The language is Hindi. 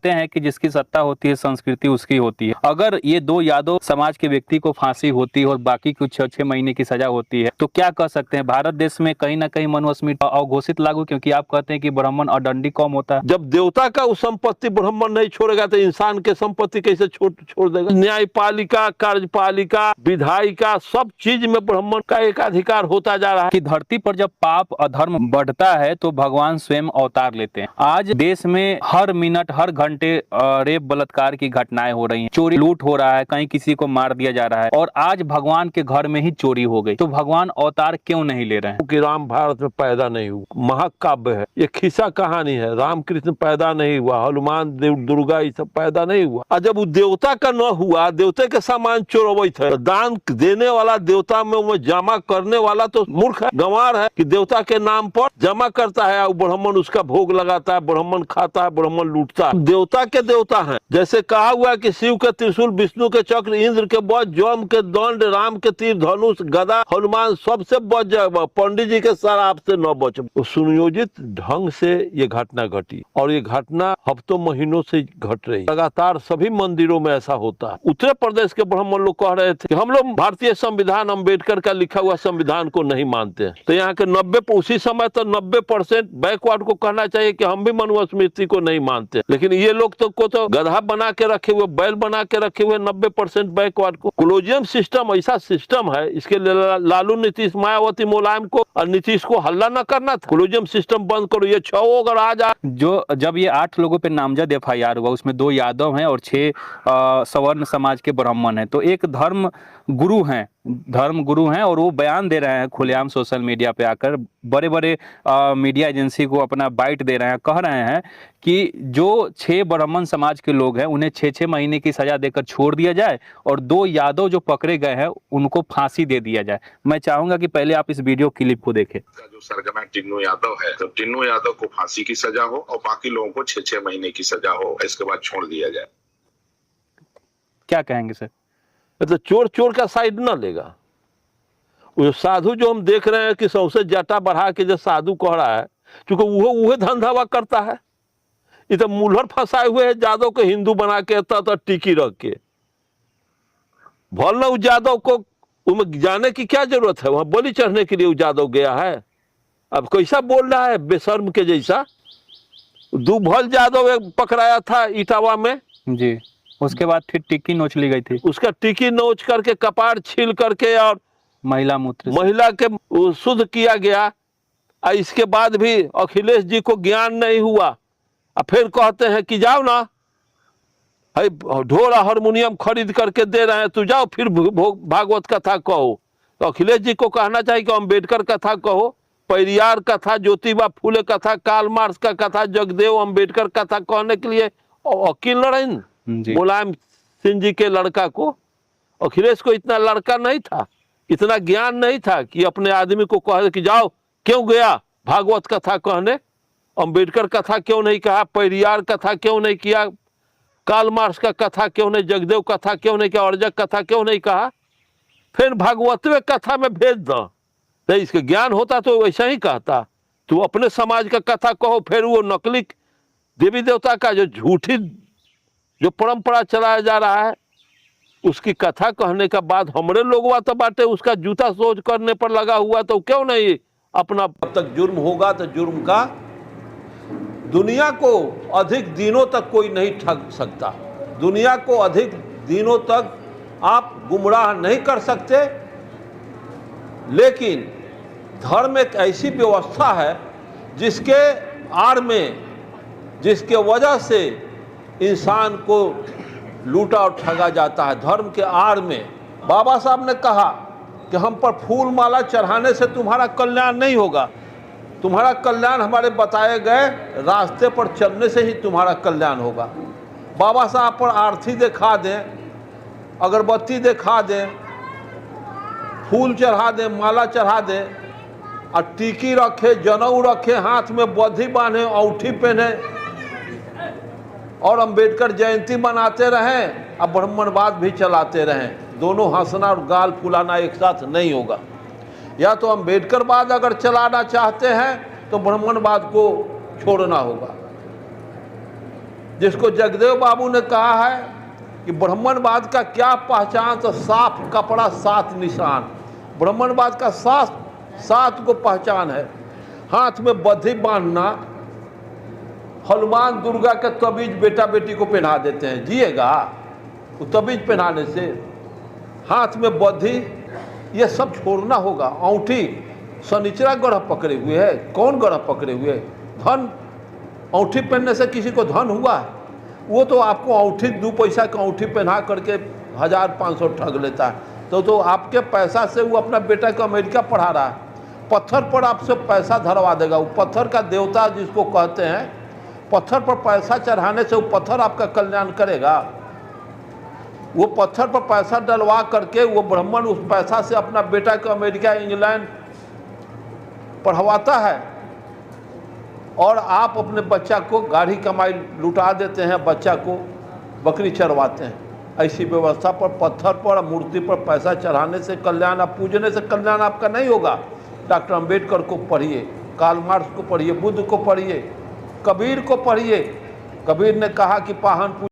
कहते हैं कि जिसकी सत्ता होती है संस्कृति उसकी होती है। अगर ये दो यादव समाज के व्यक्ति को फांसी होती है और बाकी को 6-6 महीने की सजा होती है तो क्या कह सकते हैं, भारत देश में कहीं ना कहीं मनुस्मृति अघोषित लागू, क्योंकि आप कहते हैं कि ब्राह्मण अदंडी कौम होता है। जब देवता का उस संपत्ति ब्राह्मण नहीं छोड़ेगा तो इंसान के संपत्ति कैसे छोड़ देगा? न्यायपालिका, कार्यपालिका, विधायिका, सब चीज में ब्राह्मण का एक अधिकार होता जा रहा है। कि धरती पर जब पाप अधर्म बढ़ता है तो भगवान स्वयं अवतार लेते हैं। आज देश में हर मिनट हर घंटे रेप बलात्कार की घटनाएं हो रही हैं, चोरी लूट हो रहा है, कहीं किसी को मार दिया जा रहा है, और आज भगवान के घर में ही चोरी हो गई। तो भगवान अवतार क्यों नहीं ले रहे हैं? कि राम भारत में पैदा नहीं हुआ, महाकाव्य है, ये खिस्सा कहानी है। रामकृष्ण पैदा नहीं हुआ, हनुमान दुर्गा ये सब पैदा नहीं हुआ। और जब वो देवता का न हुआ, देवते के सामान चोरवैत है, दान देने वाला देवता में वो जमा करने वाला तो मूर्ख है, गंवार है कि देवता के नाम पर जमा करता है और ब्राह्मण उसका भोग लगाता है, ब्राह्मण खाता है, ब्राह्मण लूटता है। देवता के देवता है। जैसे कहा हुआ कि शिव के त्रिशूल, विष्णु के चक्र, इंद्र के वज्र, जम के दंड, राम के तीर धनुष, गदा, हनुमान सबसे बच जाए, पंडित जी के शराब से न बचे। सुनियोजित ढंग से ये घटना घटी और ये घटना हफ्तों महीनों से घट रही, लगातार सभी मंदिरों में ऐसा होता है। उत्तर प्रदेश के ब्राह्मण लोग कह रहे थे कि हम लोग भारतीय संविधान, अम्बेडकर का लिखा हुआ संविधान को नहीं मानते हैं। तो यहाँ के 90 उसी समय तो 90% बैकवर्ड को कहना चाहिए कि हम भी मनुस्मृति को नहीं मानते, लेकिन ये लोग तो गधा बना के रखे हुए, बैल बना के रखे हुए 90% बैकवर्ड को। कोलोजियम सिस्टम ऐसा सिस्टम है, इसके लिए लालू, नीतीश, मायावती, मुलायम को और नीतीश को हल्ला न करना था। कोलोजियम सिस्टम बंद करो। ये 6 अगर आ जा जो जब ये 8 लोगों पे नामजद FIR हुआ, उसमें 2 यादव हैं और 6 सवर्ण समाज के ब्राह्मण हैं। तो एक धर्म गुरु हैं और वो बयान दे रहे हैं खुलेआम सोशल मीडिया पे आकर, बड़े बड़े मीडिया एजेंसी को अपना बाइट दे रहे हैं, कह रहे हैं कि जो 6 ब्राह्मण समाज के लोग हैं उन्हें 6-6 महीने की सजा देकर छोड़ दिया जाए और 2 यादव जो पकड़े गए हैं उनको फांसी दे दिया जाए। मैं चाहूंगा कि पहले आप इस वीडियो क्लिप को देखें। जो सरगना टिन्नू यादव है, तो टिन्नू यादव को फांसी की सजा हो और बाकी लोगों को 6-6 महीने की सजा हो, इसके बाद छोड़ दिया जाए। क्या कहेंगे सर? मतलब चोर का साइड ना लेगा। वो साधु जो हम देख रहे हैं कि सबसे जटा बढ़ा के जो साधु कह रहा है, क्योंकि वो धंधावा करता है। ये तो मुल्हर फंसाए हुए है जादव को हिंदू बना के तो टिकी रख के। भल न जादव को उनमें जाने की क्या जरूरत है, वहां बलि चढ़ने के लिए जादव गया है। अब कैसा बोल रहा है बेशर्म के जैसा। भल जादव पकड़ाया था इटावा में जी, उसके बाद फिर टिक्की नोच ली गई थी। उसका टिक्की नोच करके, कपार छील करके और महिला मूत्र, महिला के शुद्ध किया गया। इसके बाद भी अखिलेश जी को ज्ञान नहीं हुआ। और फिर कहते हैं कि जाओ ना, ढोल हारमोनियम खरीद करके दे रहे हैं, तू जाओ फिर भागवत कथा कहो। तो अखिलेश जी को कहना चाहिए कि अम्बेडकर कथा कहो, पेरियार कथा, ज्योतिबा फूले कथा, कार्ल मार्क्स का कथा, जगदेव अम्बेडकर कथा कहने के लिए वकील लड़ाई मुलायम सिंह जी के लड़का को। अखिलेश को इतना लड़का नहीं था, इतना ज्ञान नहीं था कि अपने आदमी को कहे कि जाओ। क्यों गया भागवत कथा कहने? अम्बेडकर कथा क्यों नहीं कहा? पेरियार कथा क्यों नहीं किया? कार्ल मार्क्स का कथा क्यों नहीं? जगदेव कथा क्यों नहीं किया? अर्जक कथा क्यों नहीं कहा? फिर भागवतवे कथा में भेज दो। तो इसका ज्ञान होता तो वैसा ही कहता, तू अपने समाज का कथा कहो। फिर वो नकली देवी देवता का जो झूठी जो परंपरा चलाया जा रहा है, उसकी कथा कहने का बाद हमरे लोग तो बाटे उसका जूता सोच करने पर लगा हुआ। तो क्यों नहीं अपना, अब तक जुर्म होगा तो जुर्म का दुनिया को अधिक दिनों तक कोई नहीं ठग सकता। दुनिया को अधिक दिनों तक आप गुमराह नहीं कर सकते। लेकिन धर्म एक ऐसी व्यवस्था है जिसके आड़ में, जिसके वजह से इंसान को लूटा और ठगा जाता है। धर्म के आड़ में बाबा साहब ने कहा कि हम पर फूल माला चढ़ाने से तुम्हारा कल्याण नहीं होगा, तुम्हारा कल्याण हमारे बताए गए रास्ते पर चलने से ही तुम्हारा कल्याण होगा। बाबा साहब पर आरती दिखा दें, अगरबत्ती दिखा दें, फूल चढ़ा दें, माला चढ़ा दें और टीकी रखे, जनेऊ रखे, हाथ में बद्धी बांधे, औंठी पहने और अंबेडकर जयंती मनाते रहें और ब्राह्मणवाद भी चलाते रहें। दोनों हंसना और गाल फुलाना एक साथ नहीं होगा। या तो अंबेडकरवाद अगर चलाना चाहते हैं तो ब्राह्मणवाद को छोड़ना होगा। जिसको जगदेव बाबू ने कहा है कि ब्राह्मणवाद का क्या पहचान, तो साफ कपड़ा सात निशान। ब्राह्मणवाद का सात को पहचान है। हाथ में बद्धी बांधना, हनुमान दुर्गा के तबीज बेटा बेटी को पहना देते हैं, जिएगा वो तबीज पहनाने से। हाथ में बद्धी, ये सब छोड़ना होगा। औंठी, शनिचरा ग्रह पकड़े हुए है, कौन ग्रह पकड़े हुए है? धन, औंठी पहनने से किसी को धन हुआ? वो तो आपको औंठी 2 पैसा की औंठी पहना करके 1500 ठग लेता है। तो आपके पैसा से वो अपना बेटा को अमेरिका पढ़ा रहा है। पत्थर पर आपसे पैसा धरवा देगा। वो पत्थर का देवता जिसको कहते हैं, पत्थर पर पैसा चढ़ाने से वो पत्थर आपका कल्याण करेगा। वो पत्थर पर पैसा डलवा करके वो ब्राह्मण उस पैसा से अपना बेटा को अमेरिका इंग्लैंड पढ़वाता है, और आप अपने बच्चा को गाढ़ी कमाई लुटा देते हैं, बच्चा को बकरी चरवाते हैं। ऐसी व्यवस्था पर पत्थर पर मूर्ति पर पैसा चढ़ाने से कल्याण, आप पूजने से कल्याण आपका नहीं होगा। डॉक्टर अंबेडकर को पढ़िए, कार्ल मार्क्स को पढ़िए, बुद्ध को पढ़िए, कबीर को पढ़िए। कबीर ने कहा कि पाहन